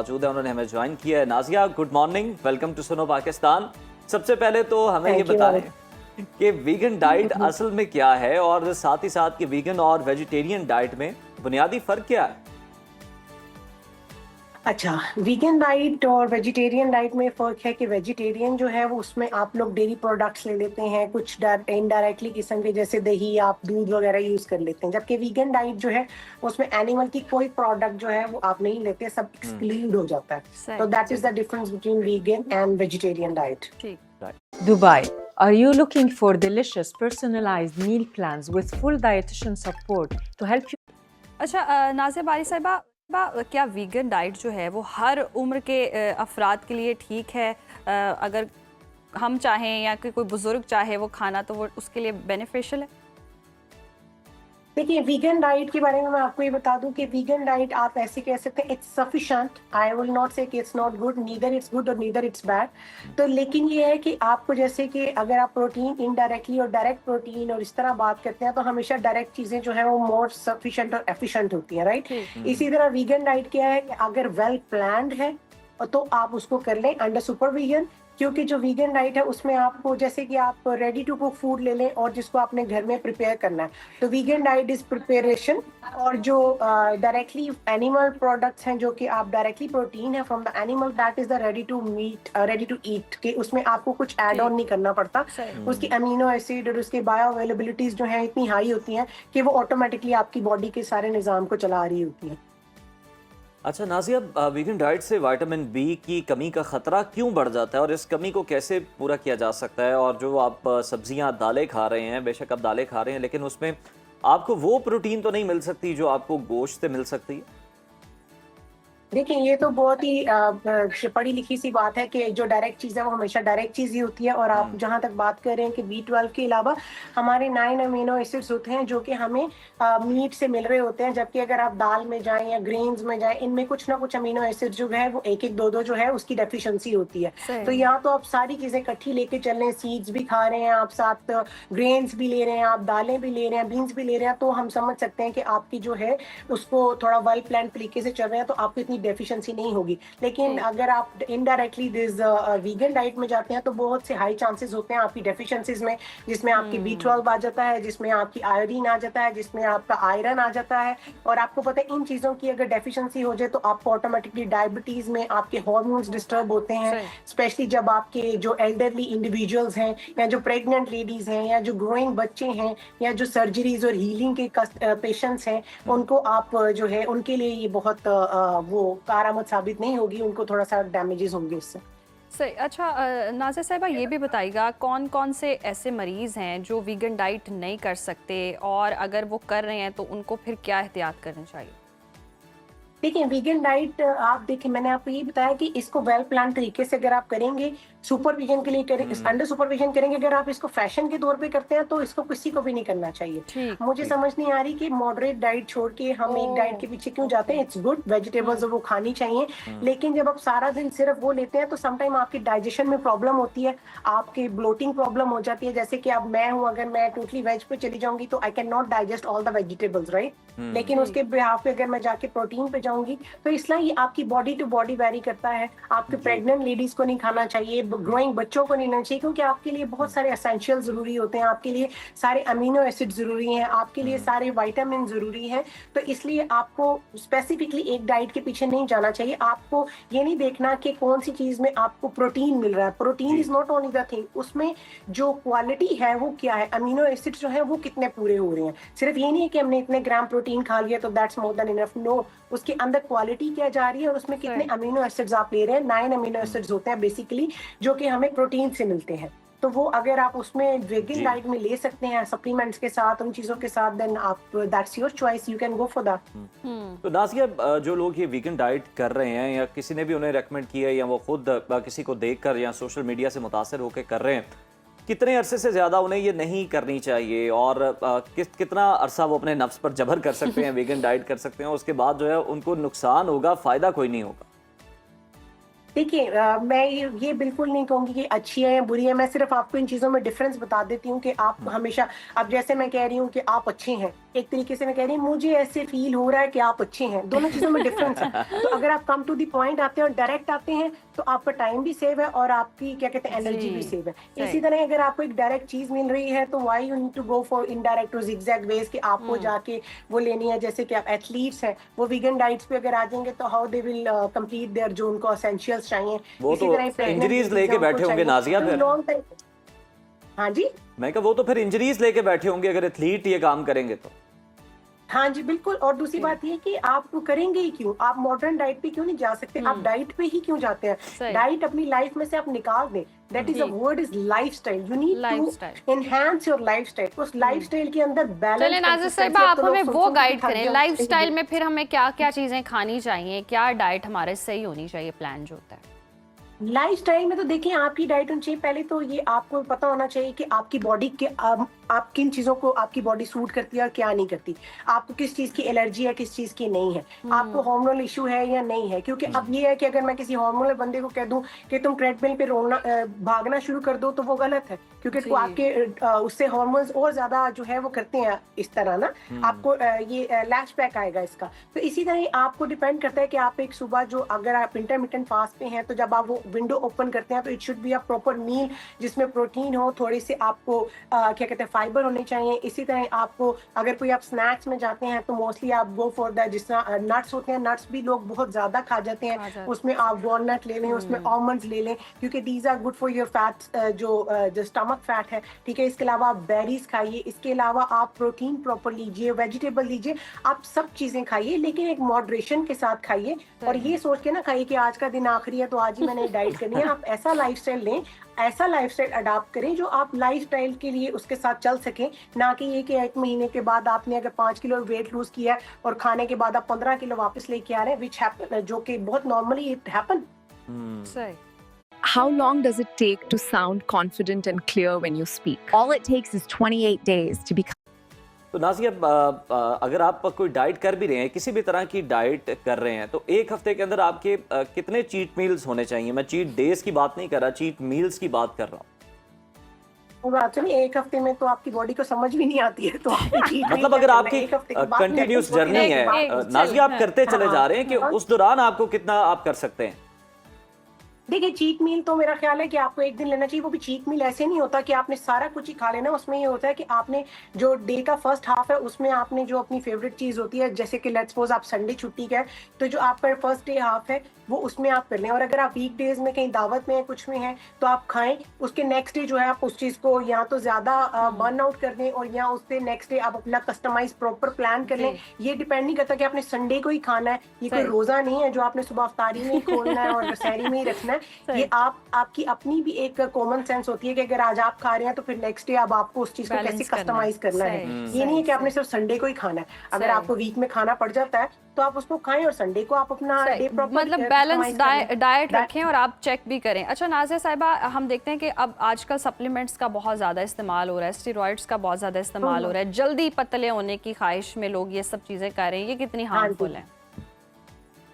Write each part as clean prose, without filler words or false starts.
मौजूद है, उन्होंने हमें ज्वाइन किया है। Nazia, good morning, welcome to Suno Pakistan. सबसे पहले तो हमें ये बताएं कि वीगन डाइट असल में क्या है और साथ ही साथ कि वीगन और वेजिटेरियन डाइट में बुनियादी फर्क क्या है? अच्छा, वीगन डाइट और वेजिटेरियन डाइट में फ़र्क है कि वेजिटेरियन जो है वो उसमें आप लोग डेयरी प्रोडक्ट्स ले लेते हैं, कुछ इनडायरेक्टली किस्म के जैसे दही, आप दूध वगैरह यूज़ कर लेते हैं, जबकि वीगन डाइट जो है उसमें एनिमल की कोई प्रोडक्ट जो है वो आप नहीं लेते, सब एक्सक्लूड हो जाता है। तो that is the difference between vegan and vegetarian diet. Dubai. Are you looking for delicious personalized meal plans with full dietitian support to help you? अच्छा, नाज़िया बारी साहिबा, क्या वीगन डाइट जो है वो हर उम्र के अफराद के लिए ठीक है? अगर हम चाहें या कोई बुजुर्ग चाहे वो खाना, तो वो उसके लिए बेनिफिशियल है? देखिए, वीगन डाइट के बारे में मैं आपको ये बता दूं कि वीगन डाइट आप ऐसे कह सकते हैं it's sufficient. I will not से कि it's not good, neither it's good और नीदर इट्स बैड। तो लेकिन ये है कि आपको जैसे कि अगर आप प्रोटीन इनडायरेक्टली और डायरेक्ट प्रोटीन और इस तरह बात करते हैं तो हमेशा डायरेक्ट चीज़ें जो है वो मोर सफिशिएंट और एफिशिएंट होती हैं, राइट? इसी तरह वीगन डाइट क्या है कि अगर वेल प्लान्ड है तो आप उसको कर लें अंडर सुपरविजन, क्योंकि जो वीगन डाइट है उसमें आपको जैसे कि आप रेडी टू कुक फूड ले लें और जिसको आपने घर में प्रिपेयर करना है, तो वीगन डाइट इज प्रिपरेशन। और जो डायरेक्टली एनिमल प्रोडक्ट्स हैं जो कि आप डायरेक्टली प्रोटीन है from the animal, that is the ready to eat के उसमें आपको कुछ ऐड ऑन नहीं करना पड़ता। उसकी अमीनो एसिड और उसकी बायो अवेलेबिलिटीज जो है इतनी हाई होती हैं कि वो ऑटोमेटिकली आपकी बॉडी के सारे निज़ाम को चला रही होती है। अच्छा नाजिया, वीगन डाइट से विटामिन बी की कमी का खतरा क्यों बढ़ जाता है और इस कमी को कैसे पूरा किया जा सकता है? और जो आप सब्जियां दालें खा रहे हैं, बेशक आप दालें खा रहे हैं, लेकिन उसमें आपको वो प्रोटीन तो नहीं मिल सकती जो आपको गोश्त से मिल सकती है? देखिए, ये तो बहुत ही पढ़ी लिखी सी बात है कि जो डायरेक्ट चीज़ है वो हमेशा डायरेक्ट चीज़ ही होती है। और आप जहाँ तक बात कर रहे हैं कि B12 के अलावा हमारे 9 अमीनो एसिड्स होते हैं जो कि हमें मीट से मिल रहे होते हैं, जबकि अगर आप दाल में जाएं या ग्रेन्स में जाएं, इनमें कुछ ना कुछ अमीनो एसिड्स जो है वो एक एक दो दो जो है उसकी डेफिशिएंसी होती है। तो यहाँ तो आप सारी चीज़ें इकट्ठी लेके चल रहे हैं, सीड्स भी खा रहे हैं आप, साथ ग्रेन्स भी ले रहे हैं आप, दालें भी ले रहे हैं, बीन्स भी ले रहे हैं, तो हम समझ सकते हैं कि आपकी जो है उसको थोड़ा वेल प्लान तरीके से चल रहे हैं तो आपको इतनी डेफिशिएंसी नहीं होगी। लेकिन अगर आप इनडायरेक्टली दिस वीगन डाइट में जाते हैं तो बहुत से हाई चांसेस होते हैं आपकी डेफिशिएंसीज में, जिसमें आपकी B12 आ जाता है, जिसमें आपकी आयोडीन आ जाता है, जिसमें आपका आयरन आ जाता है। और आपको पता है इन चीज़ों की अगर डेफिशिएंसी हो जाए तो आपको ऑटोमेटिकली डायबिटीज में आपके हार्मोन्स डिस्टर्ब होते हैं, स्पेशली जब आपके जो एल्डरली इंडिविजुअल्स हैं या जो प्रेग्नेंट लेडीज हैं या जो ग्रोइंग बच्चे हैं या जो सर्जरीज और हीलिंग के पेशेंट्स हैं, उनको आप जो है उनके लिए ये बहुत वो कारआमद साबित नहीं होगी, उनको थोड़ा सा डैमेजेस होंगे उससे। सही। अच्छा, नाज़िया साहिबा ये भी बताइएगा कौन कौन से ऐसे मरीज़ हैं जो वीगन डाइट नहीं कर सकते, और अगर वो कर रहे हैं तो उनको फिर क्या एहतियात करनी चाहिए? देखिए, वीगन डाइट आप देखिए, मैंने आपको ये बताया कि इसको वेल प्लान तरीके से अगर आप करेंगे, सुपरविजन के लिए करें, अंडर सुपरविजन करेंगे, अगर आप इसको फैशन के तौर पे करते हैं तो इसको किसी को भी नहीं करना चाहिए। मुझे समझ नहीं आ रही कि मॉडरेट डाइट छोड़ के हम एक डाइट के पीछे क्यों जाते हैं। इट्स गुड, वेजिटेबल्स वो खानी चाहिए, लेकिन जब आप सारा दिन सिर्फ वो लेते हैं तो समटाइम आपकी डाइजेशन में प्रॉब्लम होती है, आपकी ब्लोटिंग प्रॉब्लम हो जाती है। जैसे कि अब मैं हूँ, अगर मैं टोटली वेज पे चली जाऊंगी तो I can not digest all the vegetables, right? लेकिन उसके बिहाफ पे अगर मैं जाके प्रोटीन पे जाऊंगी तो इसलिए ये आपकी बॉडी टू बॉडी वेरी करता है। आपके प्रेग्नेंट लेडीज को नहीं खाना चाहिए, ग्रोइंग बच्चों को नहीं लेना चाहिए, क्योंकि आपके लिए बहुत सारे एसेंशियल जरूरी होते हैं, आपके लिए सारे अमीनो एसिड जरूरी हैं, आपके लिए सारे विटामिन जरूरी हैं। तो इसलिए आपको स्पेसिफिकली एक डाइट के पीछे नहीं जाना चाहिए। आपको ये नहीं देखना कि कौन सी चीज में आपको प्रोटीन मिल रहा है। Protein is not only the thing, उसमें जो क्वालिटी है वो क्या है, अमीनो एसिड जो है वो कितने पूरे हो रहे हैं। सिर्फ ये नहीं है कि हमने इतने ग्राम प्रोटीन खा लिया तो that's more than enough. No, उसके अंदर क्वालिटी क्या जा रही है और उसमें कितने अमीनो एसिड्स आप ले रहे हैं। 9 अमीनो एसिड्स होते हैं बेसिकली जो कि हमें प्रोटीन से मिलते हैं। तो वो अगर आप उसमें वेगन डाइट में ले सकते हैं सप्लीमेंट्स के साथ, उन चीजों के साथ, देन आप that's your choice, you can go for that. तो नाज़िया, जो लोग ये वीगन डाइट कर रहे हैं या किसी ने भी उन्हें रेकमेंड किया है या वो खुद किसी को देखकर या सोशल मीडिया से मुतासर होकर कर रहे हैं, कितने अरसे से ज़्यादा उन्हें ये नहीं करनी चाहिए और कितना अरसा वो अपने नफ्स पर जबर कर सकते हैं, वीगन डाइट कर सकते हैं, उसके बाद जो है उनको नुकसान होगा, फ़ायदा कोई नहीं होगा? देखिए, मैं ये बिल्कुल नहीं कहूँगी कि अच्छी है या बुरी है। मैं सिर्फ आपको इन चीज़ों में डिफरेंस बता देती हूँ कि आप हमेशा, अब जैसे मैं कह रही हूँ कि आप अच्छे हैं एक तरीके से मैं कह रही हूँ मुझे ऐसे फील हो रहा है कि आप अच्छे हैं, दोनों चीजों में डिफरेंस है। तो अगर आप कम टू द पॉइंट आते हैं और डायरेक्ट आते हैं तो आपका टाइम भी सेव है और आपकी क्या कहते हैं एनर्जी भी जी, सेव है। सही। इसी तरह अगर आपको एक डायरेक्ट चीज मिल रही है तो why you need to go for indirect और zigzag वेज कि आपको जाके वो लेनी है। जैसे कि आप एथलीट्स हैं, वो वीगन डाइट्स पे अगर आ जाएंगे तो how they will complete their जो उनको एसेंशियल्स चाहिए। वो इसी तो तरह pregnant इंजरीज ladies लेके हैं, उनको बैठे होंगे चाहिए। नाजिया तो फिर। long time- हाँ जी, मैं कहा वो तो फिर इंजरीज लेके बैठे होंगे अगर एथलीट ये काम करेंगे तो। हाँ जी बिल्कुल। और दूसरी बात ये कि आप करेंगे ही क्यों, आप मॉडर्न डाइट पे क्यों नहीं जा सकते, आप डाइट पे ही क्यों जाते हैं। सही। डाइट अपनी लाइफ में से आप निकाल दें। That is a G. Word is lifestyle. You need Lifestyle। To enhance your lifestyle. उस लाइफस्टाइल के अंदर बैलेंस। चले नाज़िर साहिबा, आप हमें वो गाइड करें लाइफस्टाइल में, फिर हमें क्या क्या चीजें खानी चाहिए, क्या डाइट हमारे सही होनी चाहिए, प्लान जो होता है। लाइफस्टाइल में तो देखिए आपकी डाइट होनी चाहिए। पहले तो ये आपको पता होना चाहिए कि आपकी बॉडी के आप किन चीजों को आपकी बॉडी सूट करती है और क्या नहीं करती। आपको किस चीज की एलर्जी है, किस चीज की नहीं है, आपको हार्मोनल इशू है या नहीं है। क्योंकि अब ये है कि अगर मैं किसी हार्मोनल बंदे को कह दूं कि तुम ट्रेडमिल पे भागना शुरू कर दो तो वो गलत है। क्योंकि जी। आपके उससे हार्मोन्स और ज्यादा जो है वो करते हैं इस तरह ना, आपको ये लैश बैक आएगा इसका। तो इसी तरह आपको डिपेंड करता है कि आप एक सुबह जो अगर आप इंटरमिटेंट फास्ट पे हैं तो जब आप वो विंडो ओपन करते हैं तो it should be a proper meal जिसमें प्रोटीन हो, थोड़ी सी आपको क्या कहते हैं फाइबर होने चाहिए। इसी तरह आपको अगर कोई आप स्नैक्स में जाते हैं तो मोस्टली आप गो फॉर द जिस तरह नट्स होते हैं, नट्स भी लोग बहुत ज्यादा खा जाते हैं। उसमें आप वॉलनट ले लें, उसमें आलमंड्स ले लें क्योंकि these are good for your fats, जो स्टमक फैट है, ठीक है। इसके अलावा आप बेरीज खाइए, इसके अलावा आप प्रोटीन प्रॉपर लीजिए, वेजिटेबल लीजिए, आप सब चीजें खाइए लेकिन एक मॉडरेशन के साथ खाइए। और ये सोच के ना खाइए कि आज का दिन आखिरी है तो आज ही मैंने डाइट करनी है। आप ऐसा लाइफस्टाइल लें, ऐसा लाइफस्टाइल अडॉप्ट करें जो आप लाइफस्टाइल के लिए उसके साथ चल सकें। ना कि ये कि 1 महीने के बाद आपने अगर 5 किलो वेट लूज किया है और खाने के बाद आप 15 किलो वापस लेके आ रहे हैं, विच हैपन, जो कि बहुत नॉर्मली इट हैपन। सही। How long does it take to sound confident and clear when you speak? All it takes is 28 days to become. तो नाज़िया अगर आप कोई डाइट कर भी रहे हैं, किसी भी तरह की डाइट कर रहे हैं, तो एक हफ्ते के अंदर आपके कितने चीट मील्स होने चाहिए? मैं चीट डेज की बात नहीं कर रहा, चीट मील्स की बात कर रहा हूँ। बात सुनिए, एक हफ्ते में तो आपकी बॉडी को समझ भी नहीं आती है तो मतलब अगर आपकी कंटिन्यूस जर्नी है नाज़िया, आप करते चले जा रहे हैं कि उस दौरान आपको कितना आप कर सकते हैं? देखिए चीट मील तो मेरा ख्याल है कि आपको एक दिन लेना चाहिए। वो भी चीट मील ऐसे नहीं होता कि आपने सारा कुछ ही खा लेना। उसमें ये होता है कि आपने जो डे का फर्स्ट हाफ है उसमें आपने जो अपनी फेवरेट चीज होती है, जैसे कि लेट्स सपोज आप संडे छुट्टी का है तो जो आपका फर्स्ट डे हाफ है वो उसमें आप कर लें। और अगर आप वीक डेज में कहीं दावत में है, कुछ में है, तो आप खाएं। उसके नेक्स्ट डे जो है आप उस चीज को या तो ज्यादा बर्न आउट कर दें और या उससे नेक्स्ट डे आप अपना कस्टमाइज प्रॉपर प्लान कर लें। ये डिपेंड नहीं करता कि आपने संडे को ही खाना है, ये कोई रोजा नहीं है जो आपने सुबह अफ्तारी में ही खोलना है और सहरी में ही रखना है। ये आपकी अपनी भी एक कॉमन सेंस होती है कि अगर आज आप खा रहे हैं तो फिर नेक्स्ट डे अब आपको उस चीज को कैसे कस्टमाइज करना है। ये नहीं है कि आपने सिर्फ संडे को ही खाना है। अगर आपको वीक में खाना पड़ जाता है तो आप उसको खाएं और संडे को आप अपना डे प्रॉपर मतलब बैलेंस डाइट रखें और आप चेक भी करें। अच्छा नाज़िया साहिबा, हम देखते हैं कि अब आजकल सप्लीमेंट्स का बहुत ज़्यादा इस्तेमाल हो रहा है, स्टेरॉइड्स का बहुत ज़्यादा इस्तेमाल हो रहा है, जल्दी पतले होने की ख्वाहिश में लोग ये सब चीज़ें कर रहे हैं, ये कितनी हार्मफुल है?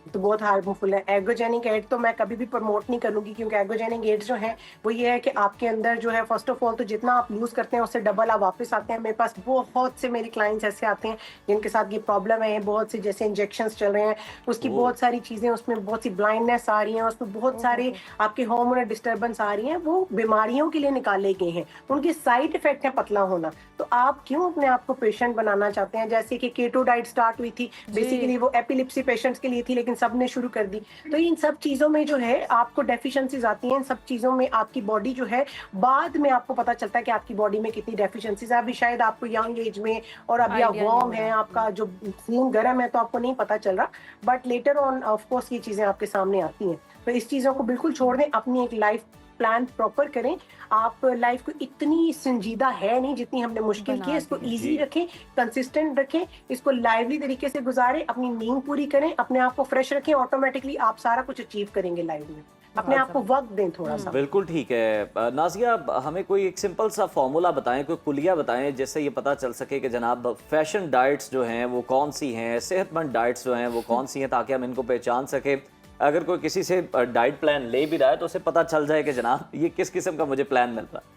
तो बहुत हार्मफुल है। एगोजेनिक एड तो मैं कभी भी प्रमोट नहीं करूंगी क्योंकि एगोजेनिक एड जो है वो ये है कि आपके अंदर जो है फर्स्ट ऑफ ऑल तो जितना आप यूज करते हैं उससे डबल आप वापस आते हैं। मेरे पास बहुत से मेरे क्लाइंट्स ऐसे आते हैं जिनके साथ ये प्रॉब्लम है, बहुत से जैसे इंजेक्शंस चल रहे हैं, उसकी बहुत सारी चीजें, उसमें बहुत सी ब्लाइंडनेस आ रही है, उसमें बहुत सारे आपके हार्मोनल डिस्टर्बेंस आ रही हैं, वो बीमारियों के लिए निकाले गए हैं। उनके साइड इफेक्ट है पतला होना। तो आप क्यों अपने आप को पेशेंट बनाना चाहते हैं? जैसे कि केटो डाइट स्टार्ट हुई थी, बेसिकली वो एपिलिप्सी पेशेंट्स के लिए थी लेकिन सबने शुरू कर दी। तो इन सब चीजों में जो है आपको डेफिशिएंसीज आती हैं। इन सब चीजों में आपकी बॉडी जो है बाद में आपको पता चलता है कि आपकी बॉडी में कितनी डेफिशिएंसीज है। अभी शायद आपको यंग एज में और अभी आप वार्म है, आपका जो खून गर्म है तो आपको नहीं पता चल रहा, but later on off course ये चीजें आपके सामने आती हैं। तो इस चीजों को बिल्कुल छोड़ दें, अपनी एक लाइफ प्लान प्रॉपर करें। आप लाइफ को इतनी संजीदा है नहीं जितनी हमने मुश्किल की है। इसको इजी रखें, कंसिस्टेंट रखें, इसको लाइवली तरीके से गुजारें, अपनी नींद पूरी करें, अपने आप को फ्रेश रखें। ऑटोमेटिकली आप सारा कुछ अचीव करेंगे लाइफ में। अपने आप को वक्त दें थोड़ा सा। बिल्कुल ठीक है। नाज़िया, हमें कोई एक सिंपल सा फॉर्मूला बताएं, कोई कुलिया बताएं जिससे ये पता चल सके कि जनाब फैशन डाइट्स जो हैं वो कौन सी हैं, सेहतमंद डाइट्स जो हैं वो कौन सी हैं, ताकि हम इनको पहचान सके। अगर कोई किसी से डाइट प्लान ले भी रहा है तो उसे पता चल जाए कि जनाब ये किस किस्म का मुझे प्लान मिल रहा है।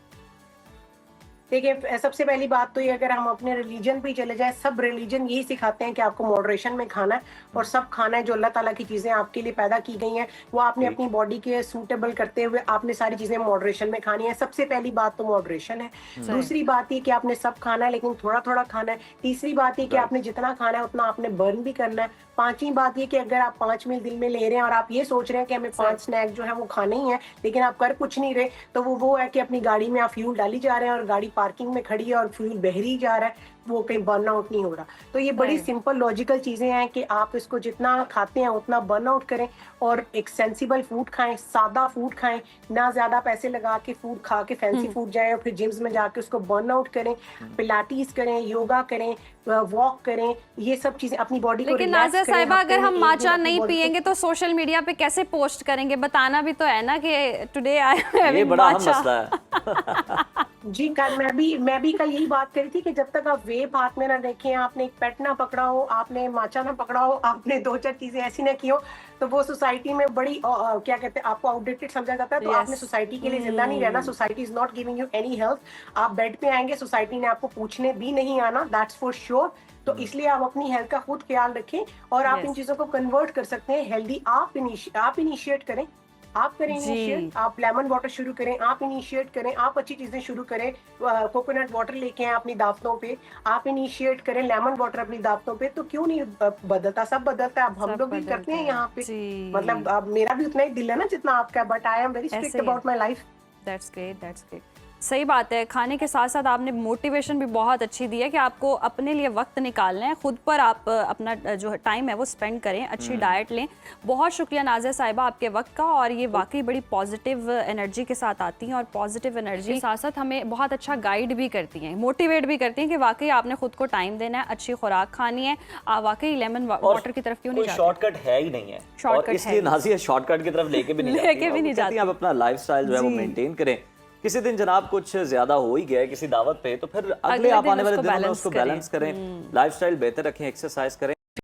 देखिए सबसे पहली बात तो ये, अगर हम अपने रिलीजन पे ही चले जाए, सब रिलीजन यही सिखाते हैं कि आपको मॉडरेशन में खाना है, और सब खाना है जो अल्लाह ताला की चीजें आपके लिए पैदा की गई हैं वो आपने ठीक। अपनी बॉडी के सूटेबल करते हुए आपने सारी चीजें मॉडरेशन में खानी है। सबसे पहली बात तो मॉडरेशन है। दूसरी बात ये कि आपने सब खाना है लेकिन थोड़ा थोड़ा खाना है। तीसरी बात ये कि Right. आपने जितना खाना है उतना आपने बर्न भी करना है। पांचवी बात ये कि अगर आप 5 मील दिन में ले रहे हैं और आप ये सोच रहे हैं कि हमें 5 स्नैक जो है वो खाने ही है, लेकिन आप कर कुछ नहीं रहे, तो वो है कि अपनी गाड़ी में आप फ्यूल डाली जा रहे हैं और गाड़ी पार्किंग में खड़ी है और फ्यूल बहरी जा रहा है, वो कहीं बर्न आउट नहीं हो रहा। तो ये बड़ी Right. सिंपल लॉजिकल चीजें हैं कि आप इसको जितना खाते हैं उतना बर्न आउट करें, और एक सेंसिबल फूड खाएं, सादा फूड खाएं, ना ज्यादा पैसे लगा के फूड खा के फैंसी फूड जाएं और फिर जिम्स में जाके उसको बर्न आउट करें। पिलाटीज करें, योगा करें, वॉक करें, ये सब चीजें अपनी बॉडी को लेकिन रिलैक्स नाज़िया करें। साहिबा, हफ्ते अगर में हम एक दिन माचा अपनी नहीं body को- पिएंगे तो सोशल मीडिया पे कैसे पोस्ट करेंगे? बताना भी तो है ना कि टुडे आई एम ये हैविंग बड़ा अहम माचा। मसला है। जी कल मैं भी कल यही बात करी थी कि जब तक आप वेब हाथ में ना देखें, आपने एक पेट ना पकड़ा हो, आपने माचा ना पकड़ा हो, आपने 2-4 चीजें ऐसी ना की हो, तो वो सोसाइटी में बड़ी क्या कहते हैं, आपको आउटडेटेड समझा जाता है। तो Yes. आपने सोसाइटी के लिए जिंदा नहीं रहना। Society is not giving you any help. आप बेड पे आएंगे, सोसाइटी ने आपको पूछने भी नहीं आना, दैट्स फॉर श्योर। तो इसलिए आप अपनी हेल्थ का खुद ख्याल रखें, और आप Yes. इन चीजों को कन्वर्ट कर सकते हैं हेल्दी। आप इनिशिएट करें, आप करें जी। इनिशिएट, आप लेमन वाटर शुरू करें, आप इनिशिएट करें, आप अच्छी चीजें शुरू करें। कोकोनट वाटर लेके आए अपनी दावतों पे, आप इनिशिएट करें लेमन वाटर अपनी दावतों पे। तो क्यों नहीं बदलता, सब बदलता है। अब हम सब लोग भी बदलता करते हैं है। यहाँ पे, जी। मतलब अब मेरा भी उतना ही दिल है ना जितना आपका, बट आई एम वेरी ऐसे स्ट्रिक्ट ही है। About my life. That's great, that's great. सही बात है। खाने के साथ साथ आपने मोटिवेशन भी बहुत अच्छी दी है कि आपको अपने लिए वक्त निकालना है, खुद पर आप अपना जो टाइम है वो स्पेंड करें, अच्छी डाइट लें। बहुत शुक्रिया नाज़िया साहिबा आपके वक्त का, और ये वाकई बड़ी पॉजिटिव एनर्जी के साथ आती हैं, और पॉजिटिव एनर्जी के साथ साथ हमें बहुत अच्छा गाइड भी करती हैं, मोटिवेट भी करती हैं कि वाकई आपने खुद को टाइम देना है, अच्छी खुराक खानी है। वाकई लेमन वाटर की तरफ क्यों नहीं कोई जाते? शॉर्टकट है ही नहीं है, Shortcut और इसलिए है ही। नाज़िया शॉर्टकट की तरफ लेके भी नहीं लेके जाती। भी नहीं वो कहती हैं, जाती। आप अपना लाइफस्टाइल जो है वो जी। मेंटेन करें। किसी दिन जनाब कुछ ज्यादा हो ही गया है किसी दावत पे, तो फिर अगले अगले आप दिन आने वाले उसको दिनों में balance उसको करें। बैलेंस करें, लाइफस्टाइल बेहतर रखें, एक्सरसाइज करें।